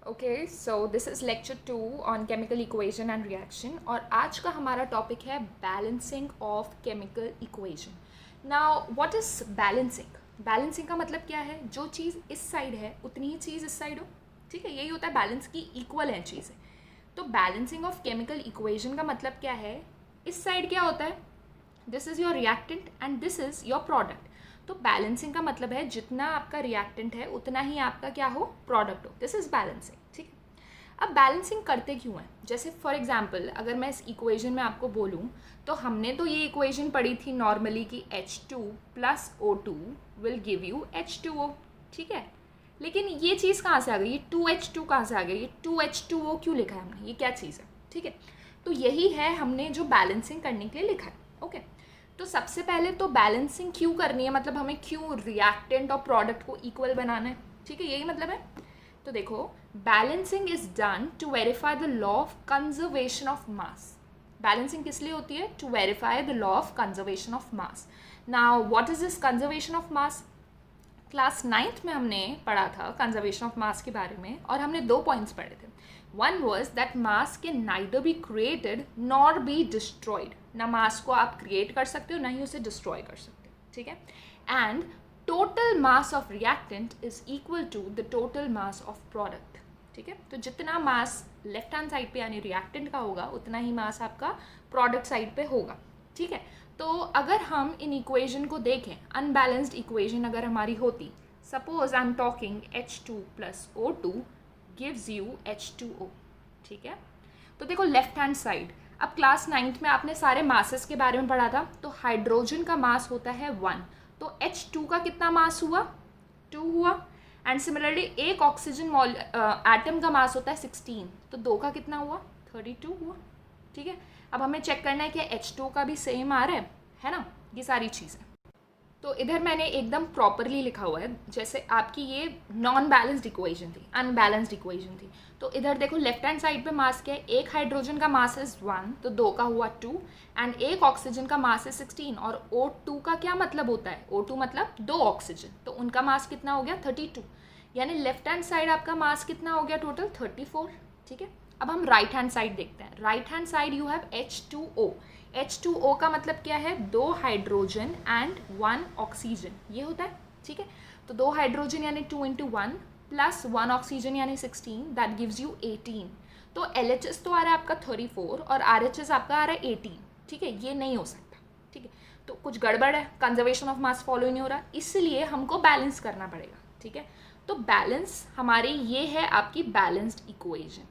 Okay, so this is lecture 2 on chemical equation and reaction और आज का हमारा टॉपिक है balancing of chemical equation. Now what is balancing? Balancing का मतलब क्या है? जो चीज़ इस साइड है उतनी ही चीज़ इस साइड हो, ठीक है, यही होता है बैलेंस की इक्वल है चीज़ें। तो बैलेंसिंग ऑफ केमिकल इक्वेशन का मतलब क्या है? इस साइड क्या होता है? This is your reactant and this is your product. तो बैलेंसिंग का मतलब है जितना आपका रिएक्टेंट है उतना ही आपका क्या हो, प्रोडक्ट हो। दिस इज़ बैलेंसिंग, ठीक है। अब बैलेंसिंग करते क्यों हैं? जैसे फॉर एग्जांपल अगर मैं इस इक्वेशन में आपको बोलूँ तो हमने तो ये इक्वेशन पढ़ी थी नॉर्मली कि H2 plus O2 will give you H2O, ठीक है। लेकिन ये चीज़ कहाँ से आ गई? ये 2H2 कहाँ से आ गई? ये 2H2O क्यों लिखा है हमने? ये क्या चीज़ है, ठीक है। तो यही है हमने जो बैलेंसिंग करने के लिए लिखा है, ओके। तो सबसे पहले तो बैलेंसिंग क्यों करनी है, मतलब हमें क्यों रिएक्टेंट और प्रोडक्ट को इक्वल बनाना है, ठीक है, यही मतलब है। तो देखो, balancing is done to verify the law of conservation of mass. Balancing किस लिए होती है? To verify the law of conservation of mass. Now what is this conservation of mass? Class 9th में हमने पढ़ा था कंजर्वेशन ऑफ मास के बारे में और हमने 2 पॉइंट्स पढ़े थे। One was that mass can neither be created nor be destroyed. ना मास को आप क्रिएट कर सकते हो ना ही उसे डिस्ट्रॉय कर सकते हो, ठीक है। And total mass of reactant is equal to the total mass of product, ठीक है। तो जितना मास लेफ्ट हैंड साइड पे यानी रिएक्टेंट का होगा उतना ही मास आपका प्रोडक्ट साइड पे होगा, ठीक है। तो अगर हम इन इक्वेशन को देखें, अनबैलेंस्ड इक्वेशन अगर हमारी होती, suppose I am talking H2 plus O2 gives you H2O, ठीक है। तो देखो लेफ्ट हैंड साइड, अब क्लास 9th में आपने सारे मासेस के बारे में पढ़ा था। तो हाइड्रोजन का मास होता है 1, तो H2 का कितना मास हुआ? 2 हुआ। एंड सिमिलरली एक ऑक्सीजन एटम का मास होता है 16, तो 2 का कितना हुआ? 32 हुआ, ठीक है। अब हमें चेक करना है कि H2 का भी सेम आ रहा है ना, ये सारी चीज़ें। तो इधर मैंने एकदम प्रॉपरली लिखा हुआ है, जैसे आपकी ये नॉन बैलेंस्ड इक्वेशन थी, अनबैलेंस्ड इक्वेशन थी। तो इधर देखो लेफ्ट हैंड साइड पे मास क्या है? एक हाइड्रोजन का मास इज 1, तो 2 का हुआ 2, एंड एक ऑक्सीजन का मास है 16, और O2 का क्या मतलब होता है? O2 मतलब 2 ऑक्सीजन, तो उनका मास कितना हो गया? 32। यानी लेफ्ट हैंड साइड आपका मास कितना हो गया टोटल? 34, ठीक है। अब हम राइट हैंड साइड देखते हैं। Right hand side you have H2O। H2O का मतलब क्या है? 2 हाइड्रोजन एंड 1 ऑक्सीजन, ये होता है, ठीक है। तो 2 हाइड्रोजन यानी 2 इंटू 1 प्लस 1 ऑक्सीजन यानी 16, दैट गिव्स यू 18। तो LHS तो आ रहा है आपका 34 और RHS आपका आ रहा है 18, ठीक है। ये नहीं हो सकता, ठीक है। तो कुछ गड़बड़ है, कंजर्वेशन ऑफ मास फॉलो ही नहीं हो रहा, इसलिए हमको बैलेंस करना पड़ेगा, ठीक है। तो बैलेंस हमारी ये है आपकी बैलेंस्ड इक्वेशन,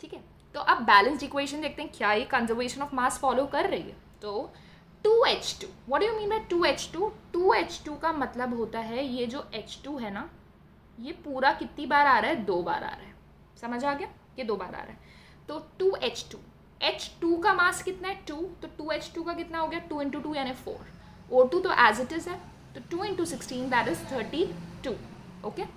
ठीक है। तो अब बैलेंस्ड इक्वेशन देखते हैं क्या ये कंजर्वेशन ऑफ मास फॉलो कर रही है। तो 2H2, what do you mean by 2H2? 2H2 का मतलब होता है ये जो H2 है ना, ये पूरा कितनी बार आ रहा है? 2 बार आ रहा है, समझ आ गया? ये 2 बार आ रहा है। तो 2H2, H2 का मास कितना है? 2, तो 2H2 का कितना हो गया? 2 इंटू 2 यानी 4। O2 तो एज इट इज है, तो 2 into 16 that is 32, okay.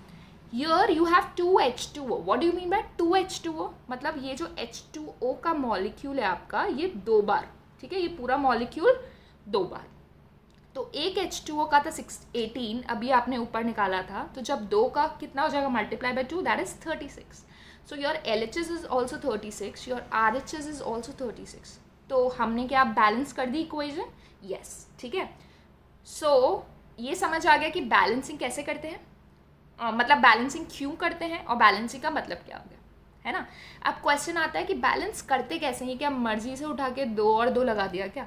Here you have 2H2O. What do you mean by 2H2O? मतलब ये जो H2O का मॉलिक्यूल है आपका, ये 2 बार, ठीक है, ये पूरा मॉलिक्यूल 2 बार। तो एक H2O का था 18, अभी आपने ऊपर निकाला था, तो जब 2 का कितना हो जाएगा? Multiply by 2, that is 36। So your LHS is also 36, your RHS is also 36। तो हमने क्या बैलेंस कर दी इक्वेशन? यस, ठीक है। सो ये समझ आ गया कि बैलेंसिंग कैसे करते हैं, मतलब बैलेंसिंग क्यों करते हैं और बैलेंसिंग का मतलब क्या हो गया, है ना। अब क्वेश्चन आता है कि बैलेंस करते कैसे हैं? क्या मर्जी से उठा के 2 और 2 लगा दिया क्या?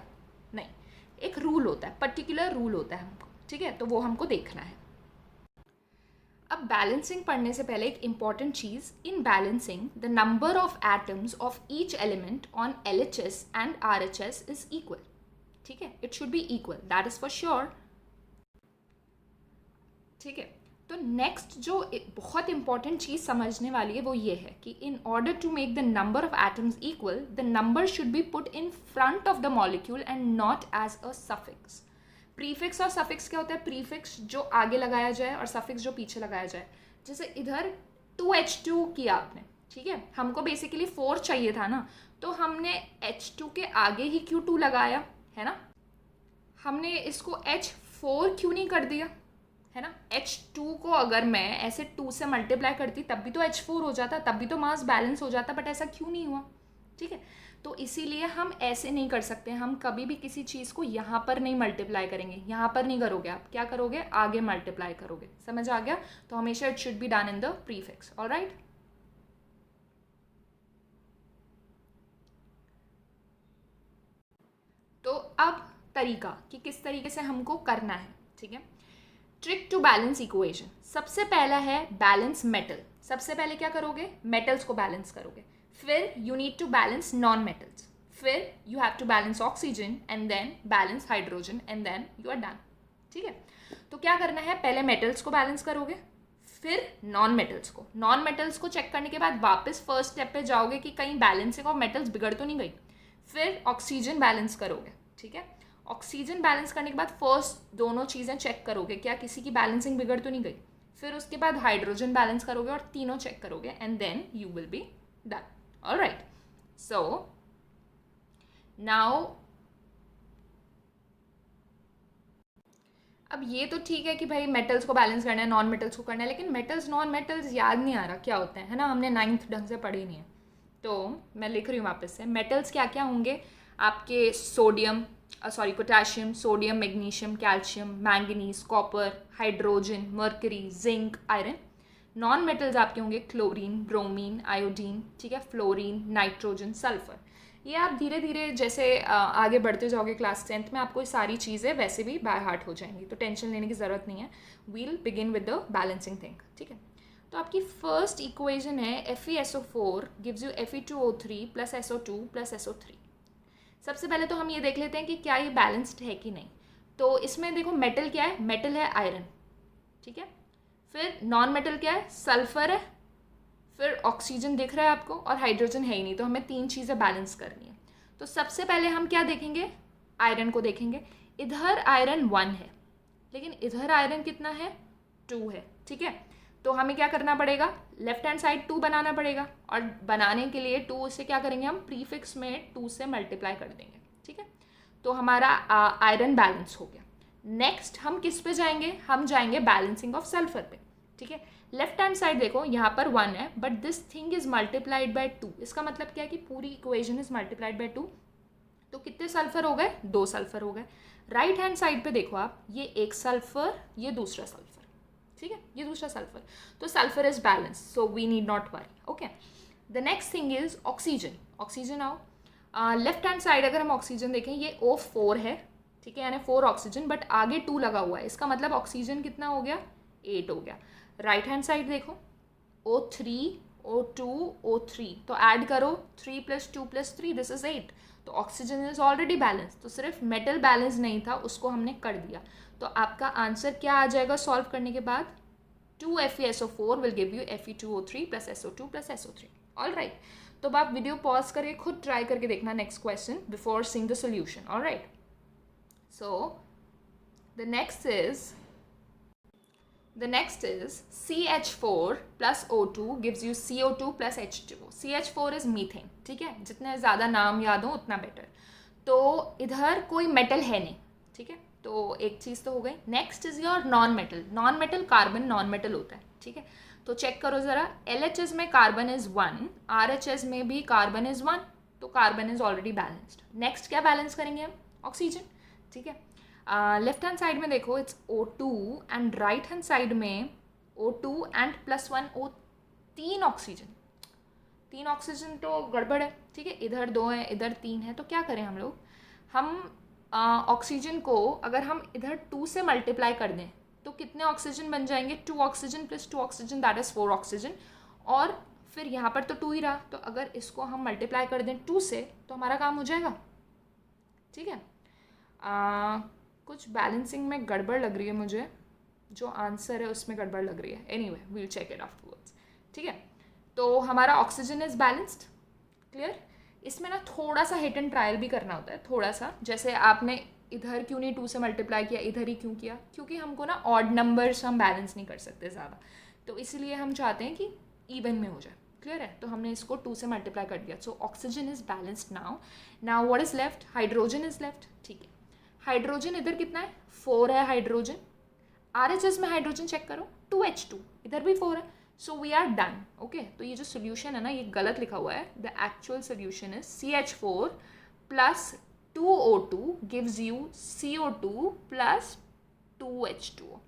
नहीं, एक रूल होता है, पर्टिकुलर रूल होता है हमको, ठीक है, तो वो हमको देखना है। अब बैलेंसिंग पढ़ने से पहले एक important cheese, in balancing the number of atoms of each element on LHS and RHS is equal, ठीक है, it should be equal, that is for sure, ठीक है। तो नेक्स्ट जो बहुत इंपॉर्टेंट चीज़ समझने वाली है वो ये है कि in order to make the number of atoms equal, the number should be put in front of the molecule and not as a suffix. Prefix और सफिक्स क्या होता है? प्रीफिक्स जो आगे लगाया जाए और सफिक्स जो पीछे लगाया जाए। जैसे इधर 2H2 किया आपने, ठीक है, हमको बेसिकली 4 चाहिए था ना, तो हमने H2 के आगे ही क्यों 2 लगाया, है ना। हमने इसको H4 क्यों नहीं कर दिया, है ना। H2 को अगर मैं ऐसे 2 से मल्टीप्लाई करती तब भी तो H4 हो जाता, तब भी तो मास बैलेंस हो जाता, बट ऐसा क्यों नहीं हुआ? ठीक है, तो इसीलिए हम ऐसे नहीं कर सकते, हम कभी भी किसी चीज़ को यहाँ पर नहीं मल्टीप्लाई करेंगे, यहाँ पर नहीं करोगे, आप क्या करोगे, आगे मल्टीप्लाई करोगे। समझ आ गया? तो हमेशा it should be done in the prefix. Alright, तो अब तरीका कि किस तरीके से हमको करना है। ठीक है, ट्रिक टू बैलेंस इक्वेशन। सबसे पहला है बैलेंस मेटल। सबसे पहले क्या करोगे, मेटल्स को बैलेंस करोगे, फिर you need to balance non metals, फिर you have to balance oxygen and then balance hydrogen and then you are done. ठीक है, तो क्या करना है, पहले मेटल्स को बैलेंस करोगे, फिर नॉन मेटल्स को। नॉन मेटल्स को चेक करने के बाद वापस फर्स्ट स्टेप पे जाओगे कि कहीं बैलेंसिंग ऑफ मेटल्स बिगड़ तो नहीं गई, फिर ऑक्सीजन बैलेंस करोगे। ठीक है, ऑक्सीजन बैलेंस करने के बाद फर्स्ट दोनों चीज़ें चेक करोगे क्या किसी की बैलेंसिंग बिगड़ तो नहीं गई, फिर उसके बाद हाइड्रोजन बैलेंस करोगे और तीनों चेक करोगे and then you will be done. Alright, so now अब ये तो ठीक है कि भाई मेटल्स को बैलेंस करना है, नॉन मेटल्स को करना है, लेकिन मेटल्स नॉन मेटल्स याद नहीं आ रहा क्या होते हैं, है ना, हमने 9th ढंग से पढ़ी नहीं है। तो मैं लिख रही हूँ वापस से, मेटल्स क्या क्या होंगे आपके, sodium potassium, sodium, magnesium, calcium, manganese, copper, hydrogen, mercury, zinc, iron. Non metals आपके होंगे क्लोरीन, ब्रोमीन, आयोडीन, ठीक है, फ्लोरीन, नाइट्रोजन, सल्फर। ये आप धीरे धीरे जैसे आगे बढ़ते जाओगे क्लास 10th में, आपको ये सारी चीज़ें वैसे भी बाय हार्ट हो जाएंगी, तो टेंशन लेने की ज़रूरत नहीं है। We'll begin with the balancing thing. ठीक है, तो आपकी फर्स्ट इक्वेशन है FeSO4 gives you Fe2O3 plus SO2 plus SO3। सबसे पहले तो हम ये देख लेते हैं कि क्या ये बैलेंस्ड है कि नहीं। तो इसमें देखो मेटल क्या है, मेटल है आयरन। ठीक है, फिर नॉन मेटल क्या है, सल्फर है, फिर ऑक्सीजन दिख रहा है आपको, और हाइड्रोजन है ही नहीं, तो हमें 3 चीज़ें बैलेंस करनी है। तो सबसे पहले हम क्या देखेंगे, आयरन को देखेंगे। इधर आयरन 1 है, लेकिन इधर आयरन कितना है, 2 है। ठीक है, तो हमें क्या करना पड़ेगा, लेफ्ट हैंड साइड 2 बनाना पड़ेगा, और बनाने के लिए 2 से क्या करेंगे, हम प्रीफिक्स में 2 से मल्टीप्लाई कर देंगे। ठीक है, तो हमारा आयरन बैलेंस हो गया। नेक्स्ट हम किस पे जाएंगे, हम जाएंगे बैलेंसिंग ऑफ सल्फर पे। ठीक है, लेफ्ट हैंड साइड देखो, यहाँ पर 1 है, but this thing is multiplied by 2। इसका मतलब क्या है कि पूरी इक्वेशन इज मल्टीप्लाइड बाय 2। तो कितने सल्फर हो गए, 2 सल्फर हो गए। राइट हैंड साइड पे देखो आप, ये एक सल्फर, ये दूसरा सल्फर। ठीक है, ये दूसरा सल्फर, तो sulphur is balance, so we need not worry. Okay, the next thing is oxygen. Oxygen आओ, लेफ्ट हैंड साइड अगर हम ऑक्सीजन देखें, ये O4 है। ठीक है, यानी 4 ऑक्सीजन, बट आगे 2 लगा हुआ है, इसका मतलब ऑक्सीजन कितना हो गया, 8 हो गया। राइट हैंड साइड देखो, O3, O2, O3, तो ऐड करो, 3 + 2 + 3, दिस इज 8। तो ऑक्सीजन इज ऑलरेडी बैलेंस, तो सिर्फ मेटल बैलेंस नहीं था, उसको हमने कर दिया। तो आपका आंसर क्या आ जाएगा सॉल्व करने के बाद, 2FeSO4 will give you Fe2O3 plus SO2 plus SO3। Alright, तो अब आप वीडियो पॉज करके खुद ट्राई करके देखना next question before seeing the solution. Alright, so the next is CH4 plus O2 gives you CO2 plus H2O। CH4 is methane। ठीक है, जितने ज़्यादा नाम याद हो उतना बेटर। तो इधर कोई मेटल है नहीं। ठीक है, तो एक चीज़ तो हो गई। Next is your non metal. Non metal carbon non metal होता है। ठीक है, तो चेक करो ज़रा, LHS में कार्बन इज 1, RHS में भी कार्बन इज 1, तो carbon is already balanced. Next क्या बैलेंस करेंगे हम, ऑक्सीजन। ठीक है, लेफ्ट हैंड साइड में देखो, it's O2, and right hand side में O2 and +1 O, 3 oxygen. 3 oxygen तो गड़बड़ है। ठीक है, इधर 2 है, इधर 3 है, तो क्या करें हम लोग, हम ऑक्सीजन को अगर हम इधर 2 से मल्टीप्लाई कर दें तो कितने ऑक्सीजन बन जाएंगे, 2 oxygen + 2 oxygen, that is 4 oxygen. और फिर यहाँ पर तो 2 ही रहा, तो अगर इसको हम मल्टीप्लाई कर दें 2 से तो हमारा काम हो जाएगा। ठीक है, कुछ बैलेंसिंग में गड़बड़ लग रही है मुझे, जो आंसर है उसमें गड़बड़ लग रही है। Anyway, we'll check it afterwards. ठीक है, तो हमारा ऑक्सीजन इज बैलेंस्ड। क्लियर, इसमें ना थोड़ा सा हिट एंड ट्रायल भी करना होता है, थोड़ा सा। जैसे आपने इधर क्यों नहीं 2 से मल्टीप्लाई किया, इधर ही क्यों किया, क्योंकि हमको ना ऑड नंबर्स हम बैलेंस नहीं कर सकते ज़्यादा, तो इसलिए हम चाहते हैं कि इवन में हो जाए। क्लियर है, तो हमने इसको 2 से मल्टीप्लाई कर दिया। So oxygen is balanced now what is left, hydrogen is left. ठीक है, हाइड्रोजन इधर कितना है, 4 है हाइड्रोजन। RHS में हाइड्रोजन चेक करो, 2H2, इधर भी 4 है, so we are done. Okay, तो ये जो सोल्यूशन है ना, ये गलत लिखा हुआ है। The actual solution is CH4 plus 2O2 gives you CO2 plus 2H2O।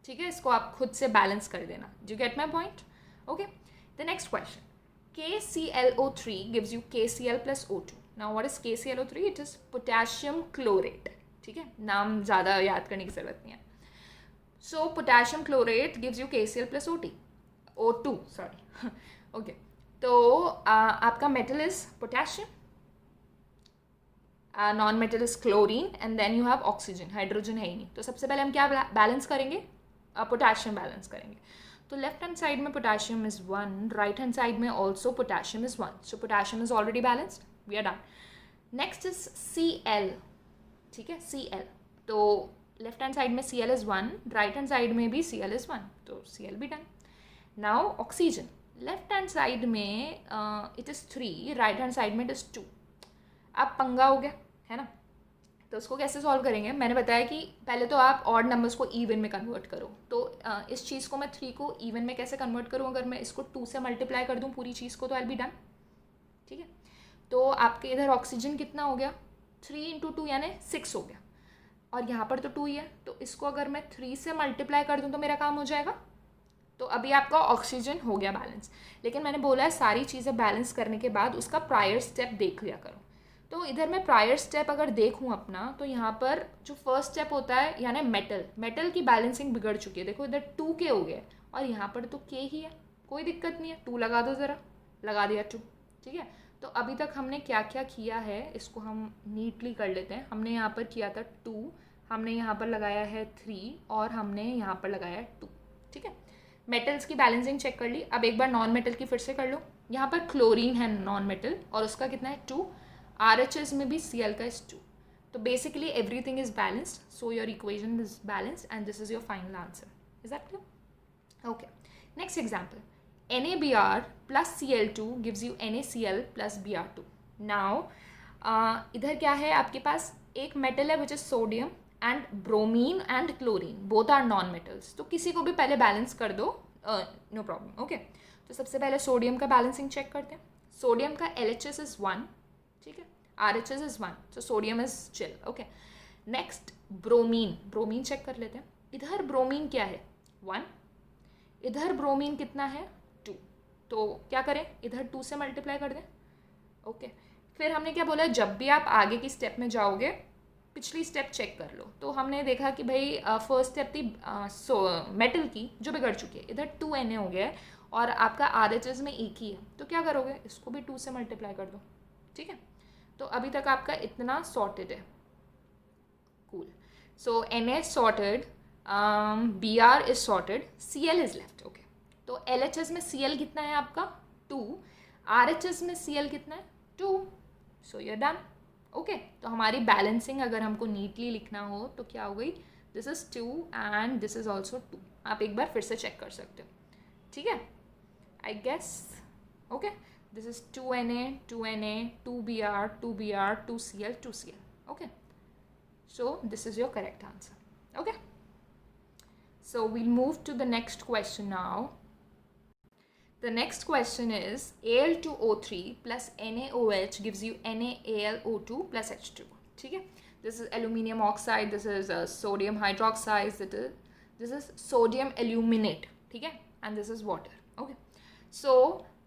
ठीक है, इसको आप खुद से बैलेंस कर देना। Do get my point? Okay, the next question, KClO3 gives you KCl plus O2। Now what is KClO3? It is potassium chlorate. ठीक है, नाम ज़्यादा याद करने की जरूरत नहीं है। So potassium chlorate gives you KCl plus O2, sorry. Okay, तो आपका metal is potassium, non metal is chlorine, and then you have oxygen, hydrogen है ही नहीं। तो सबसे पहले हम क्या बैलेंस करेंगे? पोटेशियम बैलेंस करेंगे। तो लेफ्ट हैंड साइड में potassium is 1, right hand side में also potassium is 1, so potassium is already balanced, we are done. Next is Cl। ठीक है, Cl, तो लेफ्ट हैंड साइड में Cl is 1, right hand side में भी Cl is 1, तो Cl भी done. Now oxygen, left hand side में it is 3, right hand side में इट इज़ 2। अब पंगा हो गया है ना, तो उसको कैसे सॉल्व करेंगे? मैंने बताया कि पहले तो आप ऑड नंबर्स को इवन में कन्वर्ट करो। तो इस चीज़ को मैं 3 को इवन में कैसे कन्वर्ट करूँ? अगर मैं इसको 2 से मल्टीप्लाई कर दूँ पूरी चीज़ को, तो आई बी डन। ठीक है, तो आपके इधर ऑक्सीजन कितना हो गया? 3 इंटू 2 यानी 6 हो गया, और यहाँ पर तो 2 ही है, तो इसको अगर मैं 3 से मल्टीप्लाई कर दूँ तो मेरा काम हो जाएगा। तो अभी आपका ऑक्सीजन हो गया बैलेंस। लेकिन मैंने बोला है सारी चीज़ें बैलेंस करने के बाद उसका प्रायर स्टेप देख लिया करो। तो इधर मैं प्रायर स्टेप अगर देखूँ अपना, तो यहाँ पर जो फर्स्ट स्टेप होता है यानी मेटल की बैलेंसिंग बिगड़ चुकी है। देखो इधर 2K हो गया और यहाँ पर तो K ही है, कोई दिक्कत नहीं है, 2 लगा दो, ज़रा लगा दिया 2। ठीक है, तो अभी तक हमने क्या क्या किया है इसको हम नीटली कर लेते हैं। हमने यहाँ पर किया था 2, हमने यहाँ पर लगाया है 3, और हमने यहाँ पर लगाया है 2। ठीक है, मेटल्स की बैलेंसिंग चेक कर ली। अब एक बार नॉन मेटल की फिर से कर लो। यहाँ पर क्लोरीन है नॉन मेटल, और उसका कितना है? 2। RHS में भी Cl का इज 2। तो basically everything is balanced, so your equation is balanced and this is your final answer. Is that clear? Okay, next example, NaBr plus Cl2 gives you NaCl plus Br2। Now इधर क्या है आपके पास? एक metal है which is sodium, and bromine and chlorine both are non metals. तो किसी को भी पहले बैलेंस कर दो, नो प्रॉब्लम। ओके, तो सबसे पहले सोडियम का बैलेंसिंग चेक करते हैं। सोडियम का LHS इज 1, ठीक है, RHS is 1, so sodium is chill. Okay, next bromine check कर लेते हैं। इधर ब्रोमीन क्या है? 1, इधर ब्रोमीन कितना है? 2। तो क्या करें? इधर 2 से मल्टीप्लाई कर दें। ओके, फिर हमने क्या बोला? जब भी आप आगे की स्टेप में जाओगे पिछली स्टेप चेक कर लो। तो हमने देखा कि भाई फर्स्ट स्टेप थी मेटल की जो बिगड़ चुकी है, इधर 2Na हो गया है और आपका RHS में एक ही है। तो क्या करोगे? इसको भी 2 से मल्टीप्लाई कर दो। ठीक है, तो अभी तक आपका इतना सॉर्टेड है। Cool, so Na sorted, Br is sorted, Cl is left. Okay, तो LHS में Cl कितना है आपका? 2। RHS में Cl कितना है? 2। So you are done. Okay, तो हमारी बैलेंसिंग अगर हमको नीटली लिखना हो तो क्या हो गई? This is 2 and this is also 2। आप एक बार फिर से चेक कर सकते हो। ठीक है, I guess. Okay, this is 2Na, 2Na, 2Br, 2Br, 2Cl, 2Cl. Okay, so this is your correct answer. Okay, so we'll move to the next question now. The next question is Al2O3 plus NaOH gives you NaAlO2 plus H2. ठीक है, this is aluminium oxide, this is sodium hydroxide, this is sodium aluminate. ठीक है, and this is water. Okay, so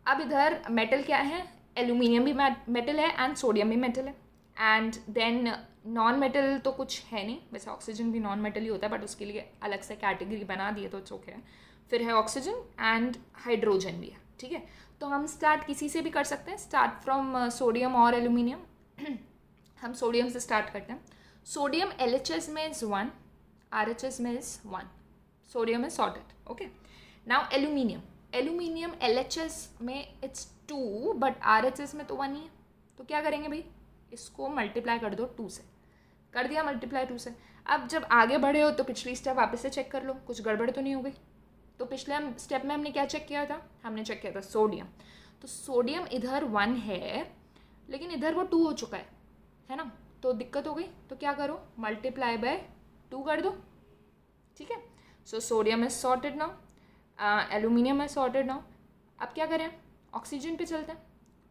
अब इधर metal क्या है? Aluminium भी metal है एंड सोडियम भी मेटल है, एंड देन नॉन मेटल तो कुछ है नहीं। वैसे ऑक्सीजन भी नॉन मेटल ही होता है, बट उसके लिए अलग से कैटेगरी बना दिए तो इट्स ओके। फिर है ऑक्सीजन एंड हाइड्रोजन भी है। ठीक है, तो हम स्टार्ट किसी से भी कर सकते हैं, स्टार्ट फ्रॉम सोडियम और एल्यूमिनियम। हम सोडियम से स्टार्ट करते हैं। सोडियम LHS में इज 1, RHS में is 1, sodium is sorted. Okay, now aluminium LHS में इट्स 2, बट RHS में तो 1 ही है। तो क्या करेंगे भाई? इसको मल्टीप्लाई कर दो 2 से। कर दिया मल्टीप्लाई 2 से। अब जब आगे बढ़े हो तो पिछली स्टेप वापस से चेक कर लो, कुछ गड़बड़ तो नहीं हो गई। तो पिछले स्टेप में हमने क्या चेक किया था? हमने चेक किया था सोडियम। तो सोडियम इधर 1 है, लेकिन इधर वो 2 हो चुका है ना, तो दिक्कत हो गई। तो क्या करो? मल्टीप्लाई बाय 2 कर दो। ठीक है, so sodium is sorted now, aluminium is sorted now. अब क्या करें, ऑक्सीजन पे चलते हैं.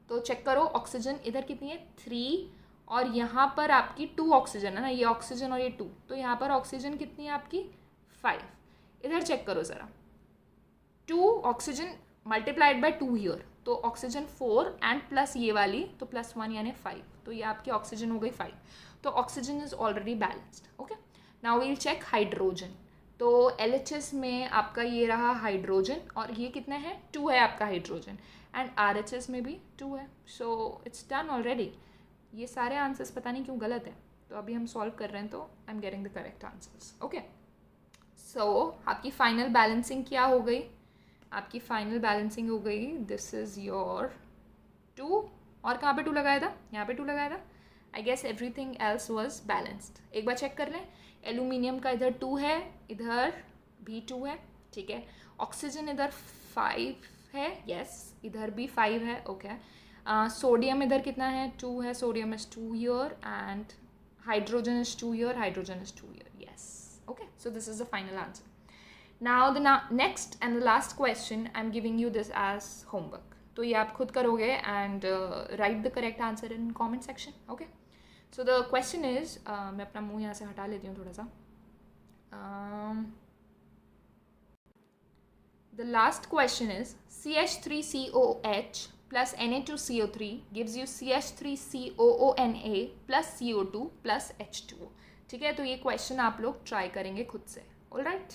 तो चेक करो ऑक्सीजन इधर कितनी है 3, और यहाँ पर आपकी 2 ऑक्सीजन है ना, ये ऑक्सीजन और ये 2, तो यहाँ पर ऑक्सीजन कितनी है आपकी 5. इधर चेक करो ज़रा, 2 ऑक्सीजन मल्टीप्लाइड बाय 2 हियर, तो ऑक्सीजन 4 एंड प्लस ये वाली तो +1 यानी 5, तो ये आपकी ऑक्सीजन हो गई 5. तो oxygen is already balanced. Okay, now we'll check hydrogen. तो LHS में आपका ये रहा हाइड्रोजन, और ये कितना है 2 है आपका हाइड्रोजन, एंड RHS में भी 2 है. So it's done already. ये सारे आंसर्स पता नहीं क्यों गलत है, तो अभी हम सॉल्व कर रहे हैं, तो I am getting the correct answers. Okay, so आपकी फाइनल बैलेंसिंग क्या हो गई, आपकी फाइनल बैलेंसिंग हो गई, दिस इज़ योर 2, और कहाँ पे 2 लगाया था, यहाँ पे 2 लगाया था. I guess everything else was balanced. एक बार चेक कर लें, एल्यूमिनियम का इधर 2 है, इधर भी 2 है, ठीक है. ऑक्सीजन इधर 5 है, यस, इधर भी 5 है, ओके. सोडियम इधर कितना है 2 है, sodium is 2 here, and hydrogen is 2 here, hydrogen is 2 here, yes. Okay, so this is the final answer. Now the next and the last question I'm giving you this as homework. तो ये आप खुद करोगे and write the correct answer in comment section. Okay. So the question is, मैं अपना मुंह यहाँ से हटा लेती हूँ थोड़ा सा. The last question is CH3COH plus Na2CO3 gives you CH3COONA plus CO2 plus H2O. ठीक है, तो ये क्वेश्चन आप लोग ट्राई करेंगे खुद से. All right.